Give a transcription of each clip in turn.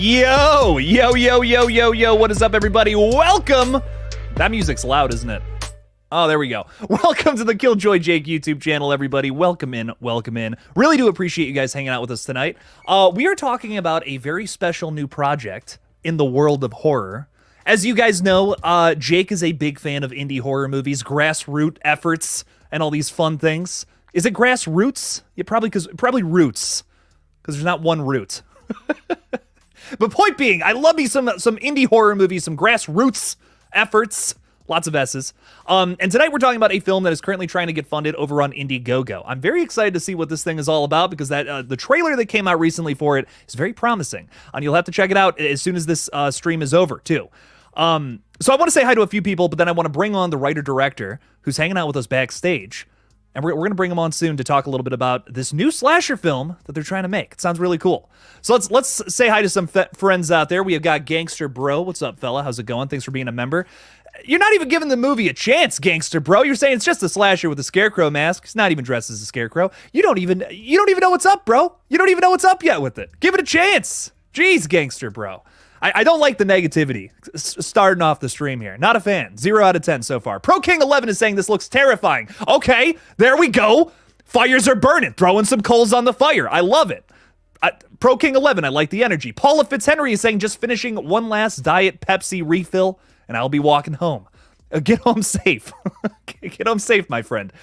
Yo, yo, yo, yo, yo, yo, what is up, everybody? Welcome. That music's loud, isn't it? Oh, there we go. Welcome to the Killjoy Jake YouTube channel, everybody. Welcome in, welcome in. Really do appreciate you guys hanging out with us tonight. We are talking about a very special new project in the world of horror. As you guys know, Jake is a big fan of indie horror movies, grassroots efforts, and all these fun things. Is it grassroots? Yeah, probably roots, because there's not one root. But point being, I love me some indie horror movies, some grassroots efforts, lots of S's. And tonight we're talking about a film that is currently trying to get funded over on Indiegogo. I'm very excited to see what this thing is all about because the trailer that came out recently for it is very promising. And you'll have to check it out as soon as this stream is over, too. So I want to say hi to a few people, but then I want to bring on the writer-director who's hanging out with us backstage. And we're going to bring him on soon to talk a little bit about this new slasher film that they're trying to make. It sounds really cool. So let's say hi to some friends out there. We have got Gangster Bro. What's up, fella? How's it going? Thanks for being a member. You're not even giving the movie a chance, Gangster Bro. You're saying it's just a slasher with a scarecrow mask. He's not even dressed as a scarecrow. You don't even know what's up, bro. You don't even know what's up yet with it. Give it a chance. Jeez, Gangster Bro. I don't like the negativity starting off the stream here. Not a fan. 0 out of 10 so far. Pro King 11 is saying this looks terrifying. Okay, there we go. Fires are burning. Throwing some coals on the fire. I love it. Pro King 11, I like the energy. Paula Fitzhenry is saying just finishing one last Diet Pepsi refill, and I'll be walking home. Get home safe. Get home safe, my friend.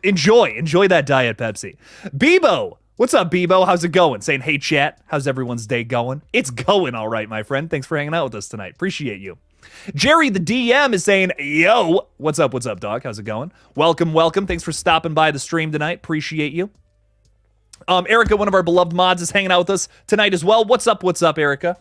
Enjoy that Diet Pepsi. Bebo. What's up, Bebo? How's it going? Saying, hey, chat. How's everyone's day going? It's going all right, my friend. Thanks for hanging out with us tonight. Appreciate you. Jerry, the DM, is saying, yo, what's up, dog? How's it going? Welcome, welcome. Thanks for stopping by the stream tonight. Appreciate you. Erica, one of our beloved mods, is hanging out with us tonight as well. What's up, Erica?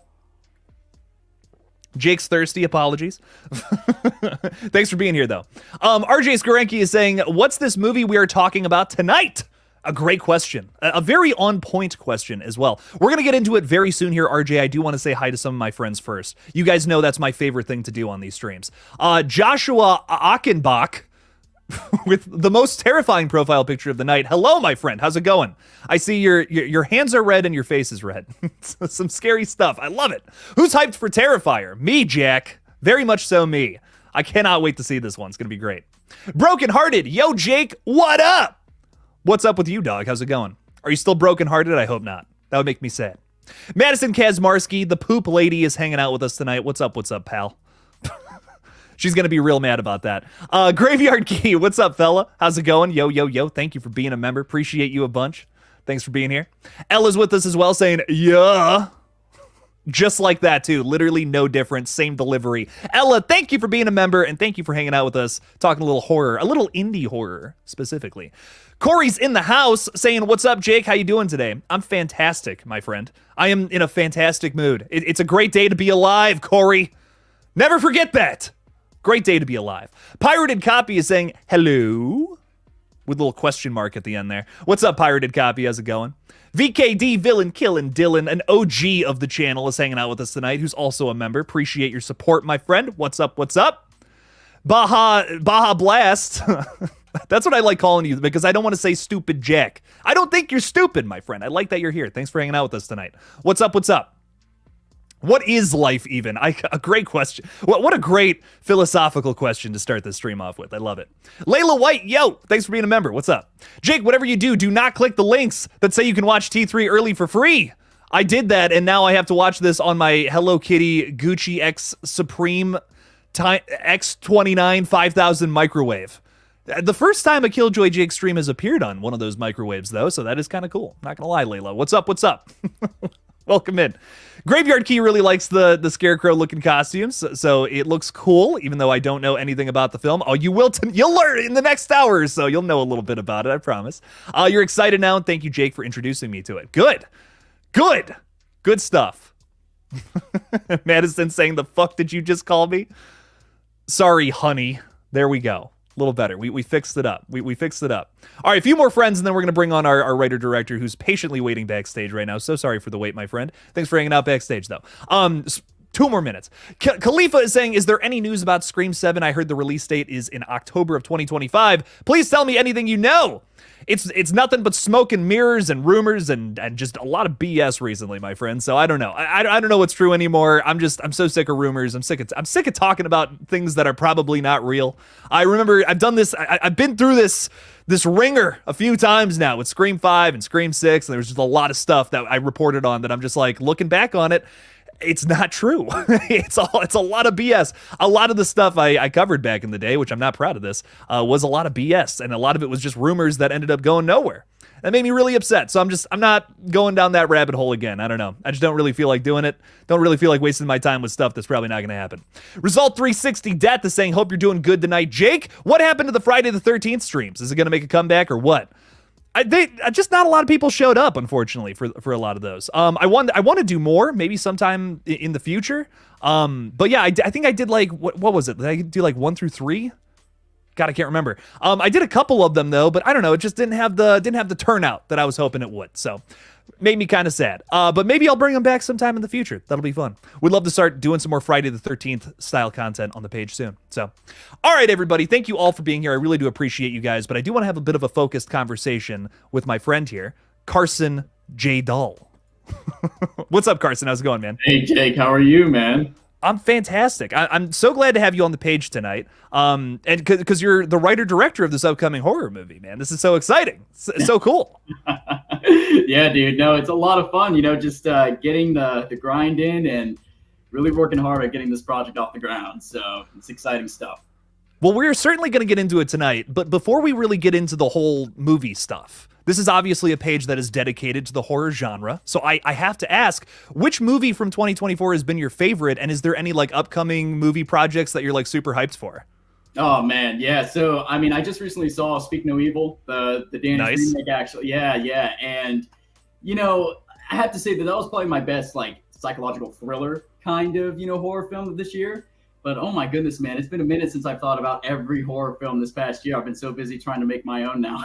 Jake's thirsty. Apologies. Thanks for being here, though. RJ Skorenki is saying, what's this movie we are talking about tonight? A great question. A very on-point question as well. We're going to get into it very soon here, RJ. I do want to say hi to some of my friends first. You guys know that's my favorite thing to do on these streams. Joshua Achenbach, with the most terrifying profile picture of the night. Hello, my friend. How's it going? I see your hands are red and your face is red. Some scary stuff. I love it. Who's hyped for Terrifier? Me, Jack. Very much so me. I cannot wait to see this one. It's going to be great. Brokenhearted. Yo, Jake. What up? What's up with you, dog? How's it going? Are you still brokenhearted? I hope not. That would make me sad. Madison Kazmarski, the poop lady, is hanging out with us tonight. What's up, pal? She's going to be real mad about that. Graveyard Key, what's up, fella? How's it going? Yo, yo, yo. Thank you for being a member. Appreciate you a bunch. Thanks for being here. Ella's with us as well, saying, yeah. Just like that, too. Literally no difference. Same delivery. Ella, thank you for being a member, and thank you for hanging out with us, talking a little horror, a little indie horror, specifically. Corey's in the house saying, what's up, Jake? How you doing today? I'm fantastic, my friend. I am in a fantastic mood. It's a great day to be alive, Corey. Never forget that. Great day to be alive. Pirated Copy is saying, hello, with a little question mark at the end there. What's up, Pirated Copy? How's it going? VKD Villain Killin' Dylan, an OG of the channel, is hanging out with us tonight, who's also a member. Appreciate your support, my friend. What's up? Baja Blast. That's what I like calling you, because I don't want to say stupid Jack. I don't think you're stupid, my friend. I like that you're here. Thanks for hanging out with us tonight. What's up? What is life even? A great question. What a great philosophical question to start this stream off with. I love it. Layla White, yo, thanks for being a member. What's up? Jake, whatever you do not click the links that say you can watch T3 early for free. I did that, and now I have to watch this on my Hello Kitty Gucci X Supreme X29 5000 microwave. The first time a Killjoy Jake stream has appeared on one of those microwaves, though, so that is kind of cool. Not gonna lie, Layla. What's up? Welcome in. Graveyard Key really likes the scarecrow-looking costumes, so it looks cool, even though I don't know anything about the film. Oh, you will. You'll learn in the next hour or so. You'll know a little bit about it, I promise. You're excited now, and thank you, Jake, for introducing me to it. Good stuff. Madison saying, the fuck did you just call me? Sorry, honey. There we go. A little better. We fixed it up. We fixed it up. All right, a few more friends, and then we're going to bring on our writer-director who's patiently waiting backstage right now. So sorry for the wait, my friend. Thanks for hanging out backstage, though. 2 more minutes. Khalifa is saying, is there any news about Scream 7? I heard the release date is in October of 2025. Please tell me anything you know. it's nothing but smoke and mirrors and rumors and just a lot of BS recently, my friend. So I don't know. I don't know what's true anymore. I'm so sick of rumors. I'm sick of talking about things that are probably not real. I remember I've done this. I've been through this ringer a few times now with Scream 5 and Scream 6, and there was just a lot of stuff that I reported on that I'm just like, looking back on it, it's not true. It's a lot of BS. A lot of the stuff I covered back in the day, which I'm not proud of this, was a lot of BS, and a lot of it was just rumors that ended up going nowhere. That made me really upset. So I'm not going down that rabbit hole again. I don't know. I just don't really feel like doing it. Don't really feel like wasting my time with stuff that's probably not going to happen. Result 360 Death is saying, hope you're doing good tonight. Jake, what happened to the Friday the 13th streams? Is it going to make a comeback or what? Just not a lot of people showed up, unfortunately, for a lot of those. I want to do more, maybe sometime in the future. But yeah, I think I did like what was it? Did I do like 1 through 3? God, I can't remember. I did a couple of them though, but I don't know. It just didn't have the turnout that I was hoping it would. So made me kind of sad. But maybe I'll bring them back sometime in the future. That'll be fun. We'd love to start doing some more Friday the 13th style content on the page soon. So, all right, everybody. Thank you all for being here. I really do appreciate you guys, but I do want to have a bit of a focused conversation with my friend here, Carson J. Dull. What's up, Carson? How's it going, man? Hey, Jake. How are you, man? I'm fantastic. I'm so glad to have you on the page tonight. And because you're the writer-director of this upcoming horror movie, man. This is so exciting. It's so cool. Yeah, dude. No, it's a lot of fun, just getting the grind in and really working hard at getting this project off the ground. So it's exciting stuff. Well, we're certainly going to get into it tonight. But before we really get into the whole movie stuff, this is obviously a page that is dedicated to the horror genre. So I have to ask, which movie from 2024 has been your favorite? And is there any like upcoming movie projects that you're like super hyped for? Oh, man. Yeah. So, I mean, I just recently saw Speak No Evil, the Danish remake, actually. Yeah. And, I have to say that was probably my best like psychological thriller kind of, horror film of this year. But oh my goodness, man, it's been a minute since I've thought about every horror film this past year. I've been so busy trying to make my own now.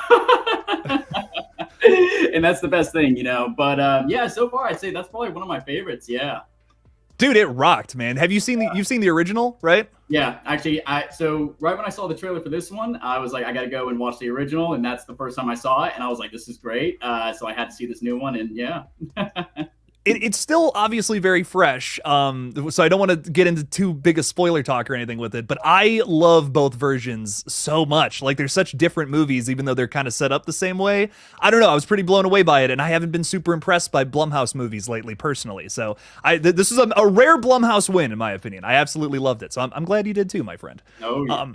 And that's the best thing, But yeah, so far I'd say that's probably one of my favorites. Yeah. Dude, it rocked, man. Have you seen you've seen the original, right? Yeah, actually, so right when I saw the trailer for this one, I was like, I got to go and watch the original, and that's the first time I saw it, and I was like, this is great. So I had to see this new one, and yeah. It's still obviously very fresh, so I don't want to get into too big a spoiler talk or anything with it, but I love both versions so much. Like, they're such different movies, even though they're kind of set up the same way. I don't know, I was pretty blown away by it, and I haven't been super impressed by Blumhouse movies lately, personally. So this is a rare Blumhouse win, in my opinion. I absolutely loved it, so I'm glad you did too, my friend. Oh, yeah.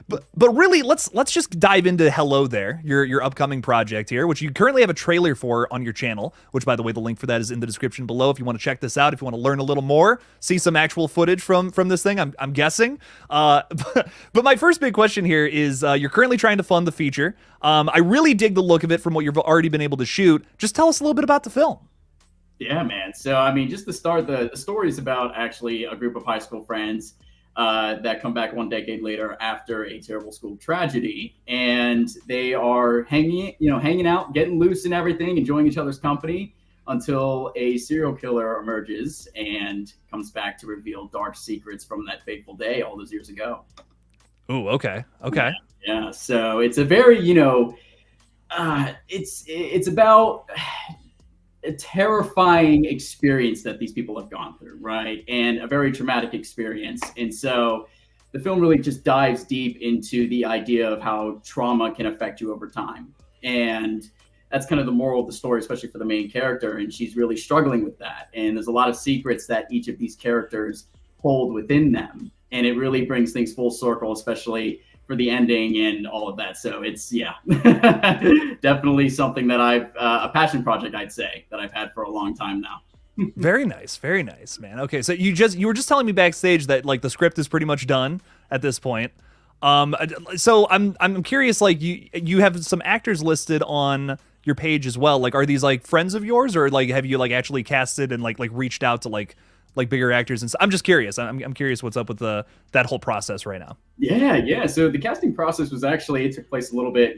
But really, let's just dive into Hello There, your upcoming project here, which you currently have a trailer for on your channel, which, by the way, the link for that is in the description below if you want to check this out, if you want to learn a little more, see some actual footage from this thing, I'm guessing. But my first big question here is, you're currently trying to fund the feature. I really dig the look of it from what you've already been able to shoot. Just tell us a little bit about the film. Yeah, man. So, I mean, just to start, the story is about actually a group of high school friends that come back 1 decade later after a terrible school tragedy, and they are hanging out, getting loose and everything, enjoying each other's company until a serial killer emerges and comes back to reveal dark secrets from that fateful day all those years ago. Ooh, okay. Yeah. So it's a very, it's about a terrifying experience that these people have gone through, right? And a very traumatic experience. And so the film really just dives deep into the idea of how trauma can affect you over time. And that's kind of the moral of the story, especially for the main character. And she's really struggling with that. And there's a lot of secrets that each of these characters hold within them. And it really brings things full circle, especially for the ending and all of that. So it's, definitely something that a passion project, I'd say, that I've had for a long time now. Very nice, man. Okay, so you were just telling me backstage that like the script is pretty much done at this point. So I'm curious, like you have some actors listed on your page as well. Like, are these like friends of yours, or like have you like actually casted and like reached out to like bigger actors? And I'm just curious. I'm curious what's up with that whole process right now. Yeah. So the casting process was actually, it took place a little bit,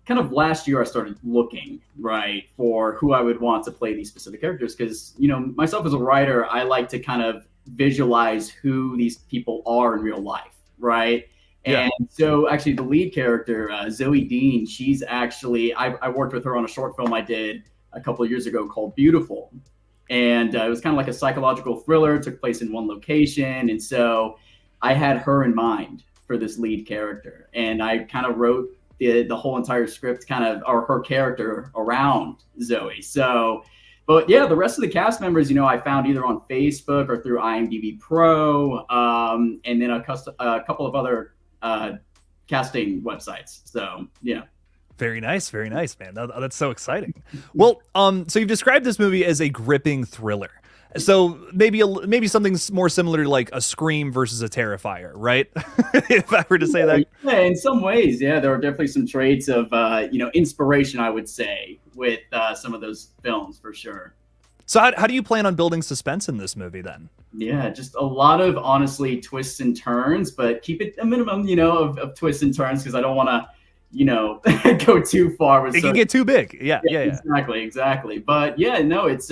kind of last year. I started looking right for who I would want to play these specific characters, because myself as a writer, I like to kind of visualize who these people are in real life, right? Yeah. And so actually the lead character, Zoe Dean, she's actually, I worked with her on a short film I did a couple of years ago called Beautiful. And it was kind of like a psychological thriller, took place in one location. And so I had her in mind for this lead character. And I kind of wrote the whole entire script kind of, or her character around Zoe. So, but yeah, the rest of the cast members, I found either on Facebook or through IMDb Pro, and then a couple of other casting websites. So yeah. Very nice, man. That's so exciting. Well, so you've described this movie as a gripping thriller. So maybe something more similar to like a Scream versus a Terrifier, right? If I were to say that. Yeah, in some ways, yeah, there are definitely some traits of inspiration, I would say, with some of those films for sure. So how do you plan on building suspense in this movie then? Yeah, just a lot of honestly twists and turns, but keep it a minimum, of twists and turns because I don't want to. Go too far with it can get too big. Yeah. Exactly. But yeah, no, it's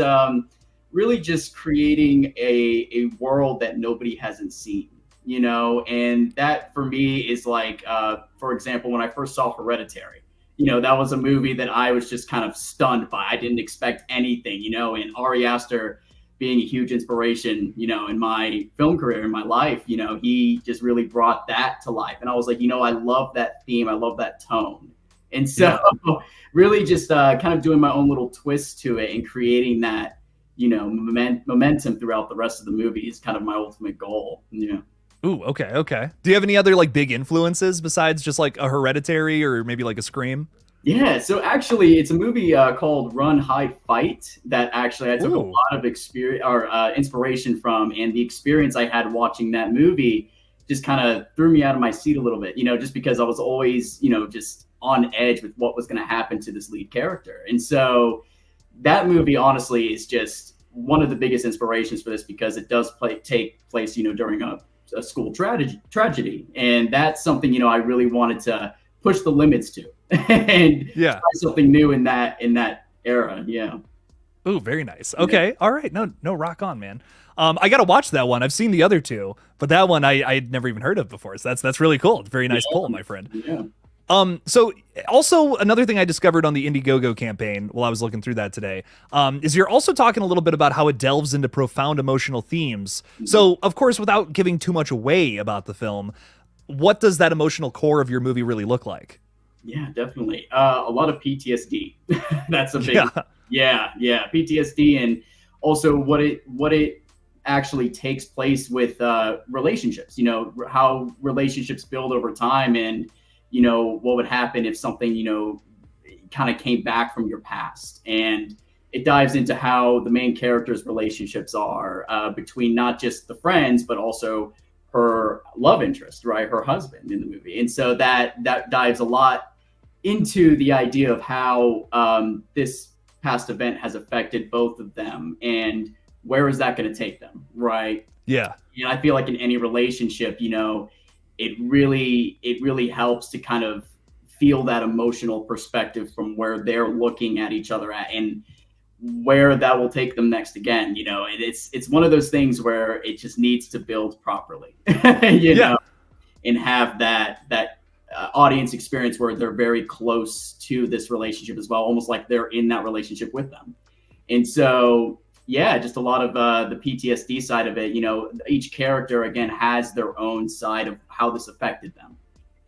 really just creating a world that nobody hasn't seen, and that for me is like, for example, when I first saw Hereditary, that was a movie that I was just kind of stunned by. I didn't expect anything, and Ari Aster being a huge inspiration, in my film career, in my life, he just really brought that to life. And I was like, I love that theme. I love that tone. And so really just kind of doing my own little twist to it and creating that, momentum throughout the rest of the movie is kind of my ultimate goal. Yeah. Ooh, okay. Do you have any other like big influences besides just like a Hereditary or maybe like a Scream? Yeah, so actually, it's a movie called Run, Hide, Fight that actually I took a lot of experience or inspiration from, and the experience I had watching that movie just kind of threw me out of my seat a little bit, just because I was always, just on edge with what was going to happen to this lead character. And so that movie, honestly, is just one of the biggest inspirations for this because it does take place, during a school tragedy. And that's something, I really wanted to push the limits to. And try something new in that era. Yeah. Ooh, very nice. Okay. Yeah. All right. No, rock on, man. I gotta watch that one. I've seen the other two, but that one I'd never even heard of before. So that's really cool. It's a very nice pull, my friend. Yeah. So also another thing I discovered on the Indiegogo campaign while I was looking through that today, is you're also talking a little bit about how it delves into profound emotional themes. Mm-hmm. So of course, without giving too much away about the film, what does that emotional core of your movie really look like? Yeah, definitely. A lot of PTSD. That's a big, yeah, PTSD, and also what it actually takes place with relationships. How relationships build over time, and what would happen if something kind of came back from your past. And it dives into how the main character's relationships are between not just the friends, but also her love interest, right? Her husband in the movie. And so that dives a lot into the idea of how this past event has affected both of them and where is that going to take them, right? Yeah. I feel like in any relationship, it really helps to kind of feel that emotional perspective from where they're looking at each other at and where that will take them next again. It's one of those things where it just needs to build properly, know, and have that audience experience where they're very close to this relationship as well, almost like they're in that relationship with them. And so, yeah, just a lot of the PTSD side of it. Each character, again, has their own side of how this affected them.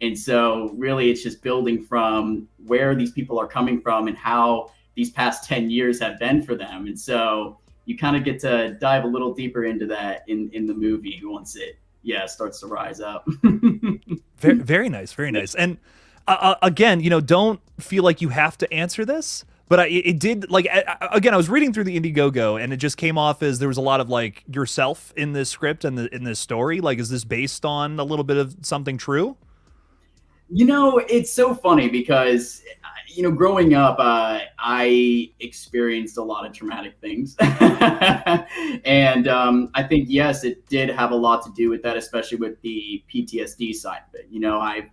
And so really it's just building from where these people are coming from and how these past 10 years have been for them. And so you kind of get to dive a little deeper into that in the movie once it starts to rise up. very, very nice. Very nice. And again, don't feel like you have to answer this, but it did, like, again, I was reading through the Indiegogo and it just came off as there was a lot of like yourself in this script and in this story. Like, is this based on a little bit of something true? It's so funny because, growing up, I experienced a lot of traumatic things. And I think, yes, it did have a lot to do with that, especially with the PTSD side of it. I've,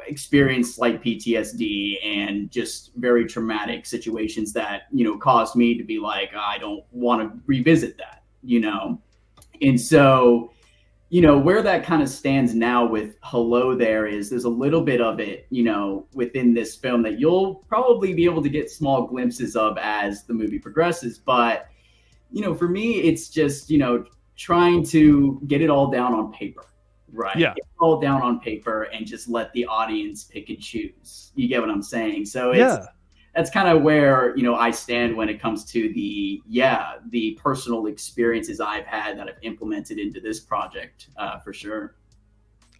experienced slight PTSD and just very traumatic situations that, caused me to be like, I don't want to revisit that, And so you know, where that kind of stands now with Hello There is there's a little bit of it, you know, within this film that you'll probably be able to get small glimpses of as the movie progresses. But, you know, for me, it's just, you know, trying to get it all down on paper, right? Yeah. Get it all down on paper and just let the audience pick and choose. You get what I'm saying? So that's kind of where, you know, I stand when it comes to the personal experiences I've had that I've implemented into this project, for sure.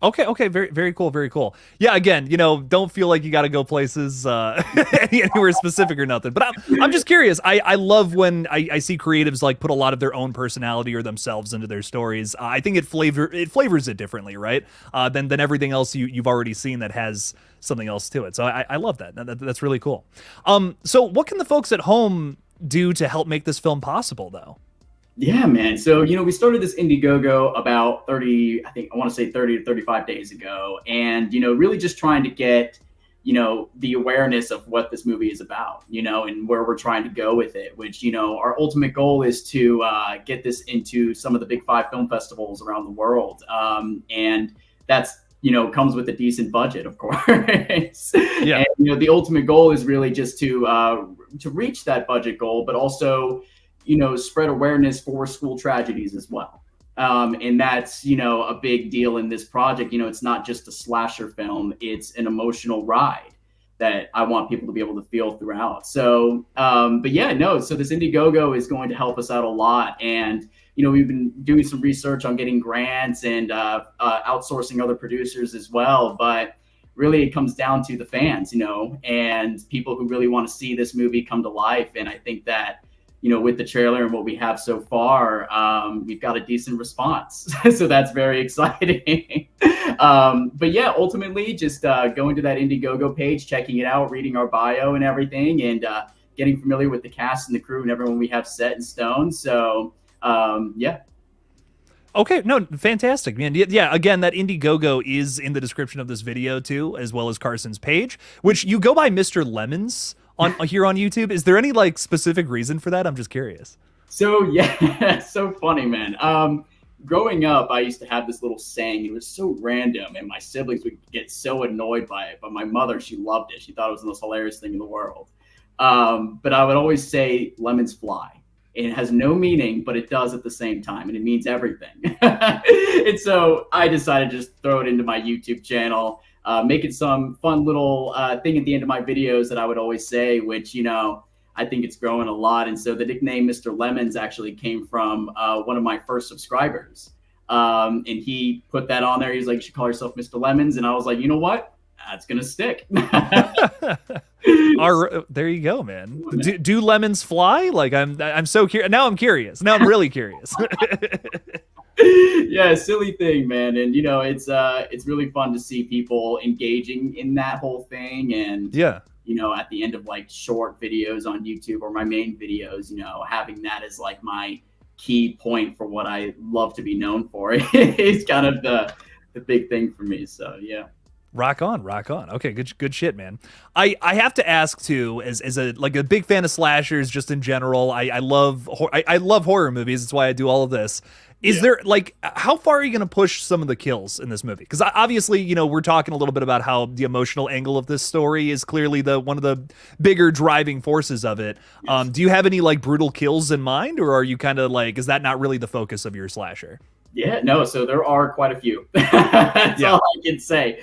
Okay, very, very cool, very cool. Yeah, again, you know, don't feel like you got to go places anywhere specific or nothing. But I'm just curious. I love when I see creatives like put a lot of their own personality or themselves into their stories. I think it flavors it differently, right? Than everything else you've already seen that has something else to it. So I love that. That's really cool. So what can the folks at home do to help make this film possible, though? Yeah, man. So, you know, we started this Indiegogo about 30 to 35 days ago. And, you know, really just trying to get, you know, the awareness of what this movie is about, you know, and where we're trying to go with it, which, you know, our ultimate goal is to get this into some of the big 5 film festivals around the world. And that's, you know, comes with a decent budget, of course. Yeah. And, you know, the ultimate goal is really just to reach that budget goal, but also, you know, spread awareness for school tragedies as well. And that's, you know, a big deal in this project. You know, it's not just a slasher film, it's an emotional ride that I want people to be able to feel throughout. So, but yeah, no, so this Indiegogo is going to help us out a lot. And, you know, we've been doing some research on getting grants and outsourcing other producers as well. But really it comes down to the fans, you know, and people who really want to see this movie come to life. And I think that, you know, with the trailer and what we have so far, we've got a decent response. So that's very exciting. But yeah, ultimately just going to that Indiegogo page, checking it out, reading our bio and everything, and getting familiar with the cast and the crew and everyone we have set in stone. So yeah. Okay, no, fantastic, man. Yeah, again, that Indiegogo is in the description of this video too, as well as Carson's page, which you go by Mr. Lemons here on YouTube. Is there any like specific reason for that? I'm just curious. So yeah, so funny, man. Growing up, I used to have this little saying. It was so random, and my siblings would get so annoyed by it. But my mother, she loved it. She thought it was the most hilarious thing in the world. But I would always say, "Lemons fly." It has no meaning, but it does at the same time, and it means everything. And so I decided to just throw it into my YouTube channel. Make it some fun little thing at the end of my videos that I would always say, which, you know, I think it's growing a lot. And so the nickname Mr. Lemons actually came from one of my first subscribers. And he put that on there. He's like, you should call yourself Mr. Lemons. And I was like, you know what? That's going to stick. All right, there you go, man. Do lemons fly? Like I'm so curious. Now I'm curious. Now I'm really curious. Yeah, silly thing, man. And you know, it's really fun to see people engaging in that whole thing. And yeah, you know, at the end of like short videos on YouTube or my main videos, you know, having that as like my key point for what I love to be known for is kind of the big thing for me. So yeah. Rock on. Okay, good shit, man. I have to ask too, as a like a big fan of slashers just in general. I love horror movies. That's why I do all of this. Is there like, how far are you going to push some of the kills in this movie? Because obviously, you know, we're talking a little bit about how the emotional angle of this story is clearly one of the bigger driving forces of it. Yes. Do you have any like brutal kills in mind, or are you kind of like, is that not really the focus of your slasher? Yeah, no, so there are quite a few. That's all I can say.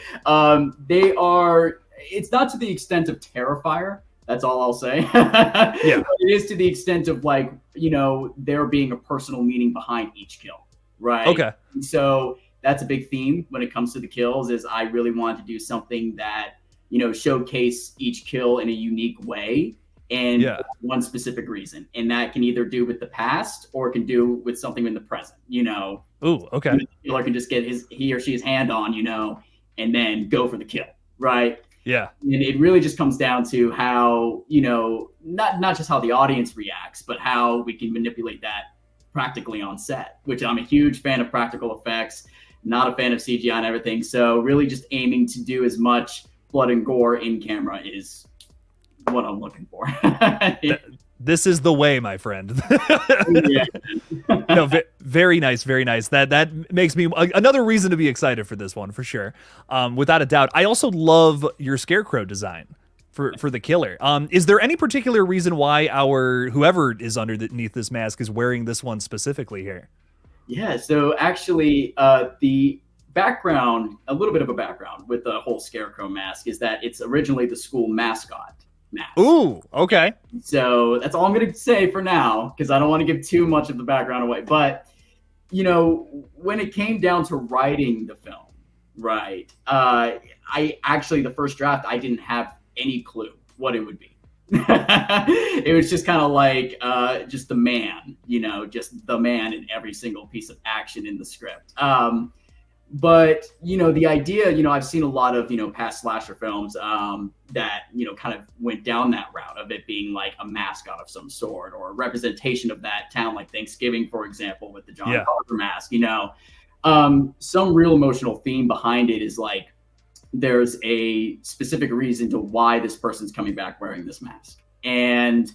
It's not to the extent of Terrifier. That's all I'll say. Yeah. It is to the extent of like, you know, there being a personal meaning behind each kill, right? Okay. And so that's a big theme when it comes to the kills, is I really wanted to do something that, you know, showcase each kill in a unique way. And one specific reason, and that can either do with the past or it can do with something in the present, you know. Ooh, okay. The killer can just get he or she's hand on, you know, and then go for the kill, right? Yeah. And it really just comes down to how, you know, not just how the audience reacts, but how we can manipulate that practically on set, which I'm a huge fan of practical effects, not a fan of CGI and everything. So really just aiming to do as much blood and gore in camera is what I'm looking for. This is the way, my friend. Yeah. No, very nice, very nice. That makes me another reason to be excited for this one for sure. Without a doubt. I also love your scarecrow design for the killer. Is there any particular reason why our whoever is underneath this mask is wearing this one specifically here? Yeah, so actually, the background, a little bit of a background with the whole scarecrow mask is that it's originally the school mascot mask. Ooh, okay. So that's all I'm going to say for now, because I don't want to give too much of the background away. But, you know, when it came down to writing the film, right, I actually, the first draft, I didn't have any clue what it would be. It was just kind of like just the man, you know, just the man in every single piece of action in the script. But, you know, the idea, you know, I've seen a lot of, you know, past slasher films that, you know, kind of went down that route of it being like a mascot of some sort or a representation of that town, like Thanksgiving, for example, with the John Carter mask, you know. Some real emotional theme behind it is like, there's a specific reason to why this person's coming back wearing this mask. And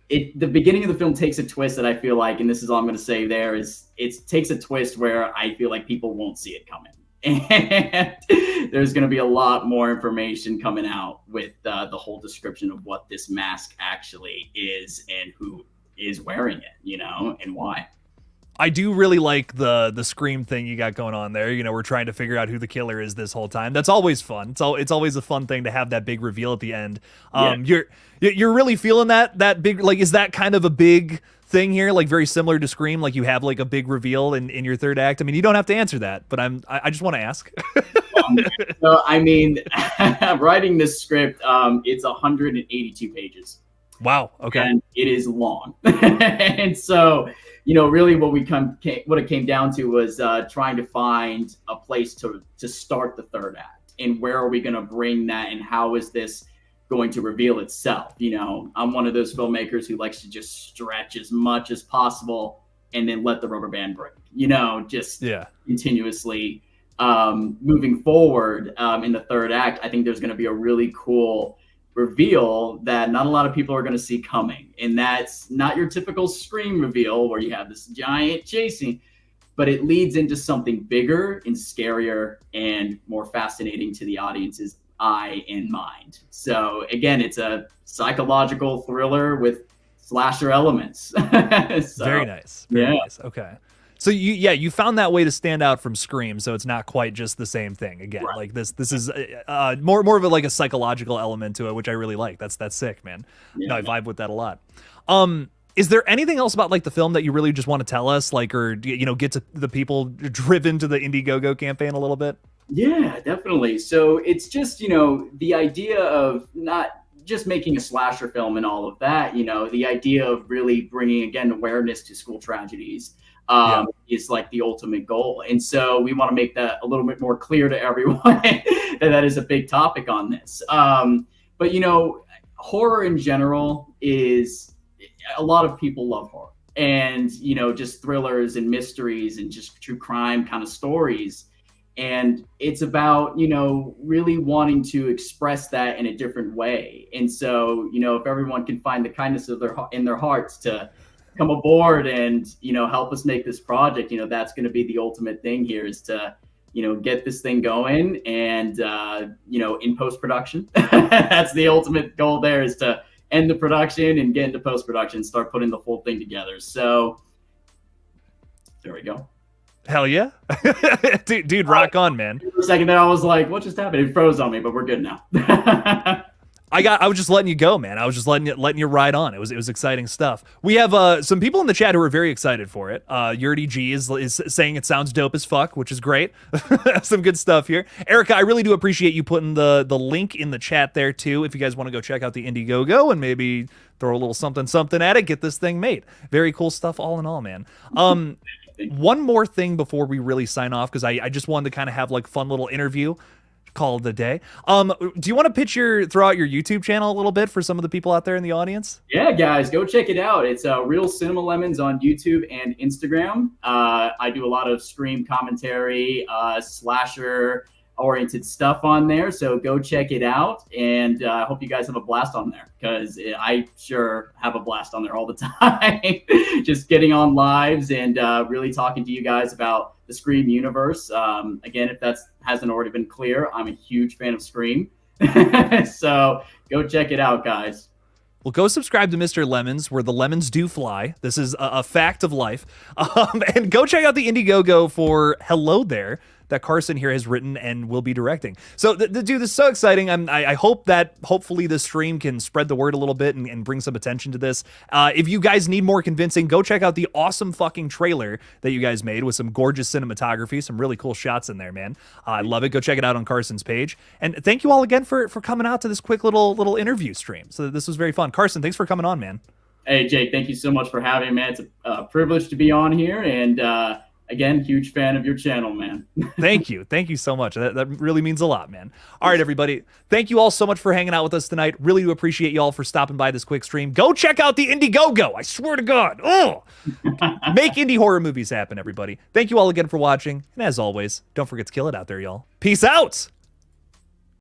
the beginning of the film takes a twist that I feel like, and this is all I'm going to say there, is it takes a twist where I feel like people won't see it coming. And there's going to be a lot more information coming out with the whole description of what this mask actually is and who is wearing it, you know, and why. I do really like the Scream thing you got going on there. You know, we're trying to figure out who the killer is this whole time. That's always fun. It's always a fun thing to have that big reveal at the end. You're really feeling that big, like, is that kind of a big thing here, like very similar to Scream, like you have like a big reveal in your third act? I mean, you don't have to answer that, but I just want to ask. So I mean, writing this script, it's 182 pages. Wow. Okay. And it is long. And so, you know, really what it came down to was trying to find a place to start the third act, and where are we going to bring that, and how is this going to reveal itself? You know, I'm one of those filmmakers who likes to just stretch as much as possible and then let the rubber band break, you know, just continuously moving forward. In the third act, I think there's going to be a really cool reveal that not a lot of people are going to see coming. And that's not your typical Scream reveal where you have this giant chasing, but it leads into something bigger and scarier and more fascinating to the audience's eye and mind. So again, it's a psychological thriller with slasher elements. Very nice. Very nice. Okay. So you found that way to stand out from Scream, so it's not quite just the same thing again. Right. Like this is more of a psychological element to it, which I really like. That's sick, man. No, I vibe with that a lot. Is there anything else about like the film that you really just want to tell us, like, or you know, get to the people driven to the Indiegogo campaign a little bit? Yeah, definitely. So it's just, you know, the idea of not just making a slasher film and all of that, you know, the idea of really bringing again awareness to school tragedies. Is like the ultimate goal. And so we want to make that a little bit more clear to everyone that is a big topic on this. But, you know, horror in general is, a lot of people love horror, and, you know, just thrillers and mysteries and just true crime kind of stories. And it's about, you know, really wanting to express that in a different way. And so, you know, if everyone can find the kindness of in their hearts to come aboard and, you know, help us make this project, you know, that's going to be the ultimate thing here, is to, you know, get this thing going. And, you know, in post-production, that's the ultimate goal there, is to end the production and get into post-production, start putting the full thing together. So there we go. Hell yeah. dude, rock on, man. For a second there, I was like, what just happened? It froze on me, but we're good now. I was just letting you go, man. I was just letting you ride on. It was exciting stuff. We have some people in the chat who are very excited for it. Yurdy G is saying it sounds dope as fuck, which is great. Some good stuff here. Erica, I really do appreciate you putting the link in the chat there too. If you guys want to go check out the Indiegogo and maybe throw a little something at it, get this thing made. Very cool stuff all in all, man. One more thing before we really sign off, because I just wanted to kind of have like fun little interview. Call it a day. Do you want to throw out your YouTube channel a little bit for some of the people out there in the audience? Yeah, guys, go check it out. It's Real Cinema Lemons on YouTube and Instagram. I do a lot of Scream commentary, slasher, oriented stuff on there. So go check it out. And I hope you guys have a blast on there, because I sure have a blast on there all the time. Just getting on lives and really talking to you guys about the Scream universe. Again, if that hasn't already been clear, I'm a huge fan of Scream. So go check it out, guys. Well, go subscribe to Mr. Lemons, where the lemons do fly. This is a fact of life. And go check out the Indiegogo for Hello There that Carson here has written and will be directing. So, dude, this is so exciting. I hope that hopefully this stream can spread the word a little bit and bring some attention to this. If you guys need more convincing, go check out the awesome fucking trailer that you guys made with some gorgeous cinematography, some really cool shots in there, man. I love it. Go check it out on Carson's page. And thank you all again for coming out to this quick little interview stream. So this was very fun. Carson, thanks for coming on, man. Hey, Jake, thank you so much for having me, man. It's a privilege to be on here. And again, huge fan of your channel, man. Thank you. Thank you so much. That really means a lot, man. All right, everybody. Thank you all so much for hanging out with us tonight. Really do appreciate you all for stopping by this quick stream. Go check out the Indiegogo. I swear to God. Oh, make indie horror movies happen, everybody. Thank you all again for watching. And as always, don't forget to kill it out there, y'all. Peace out.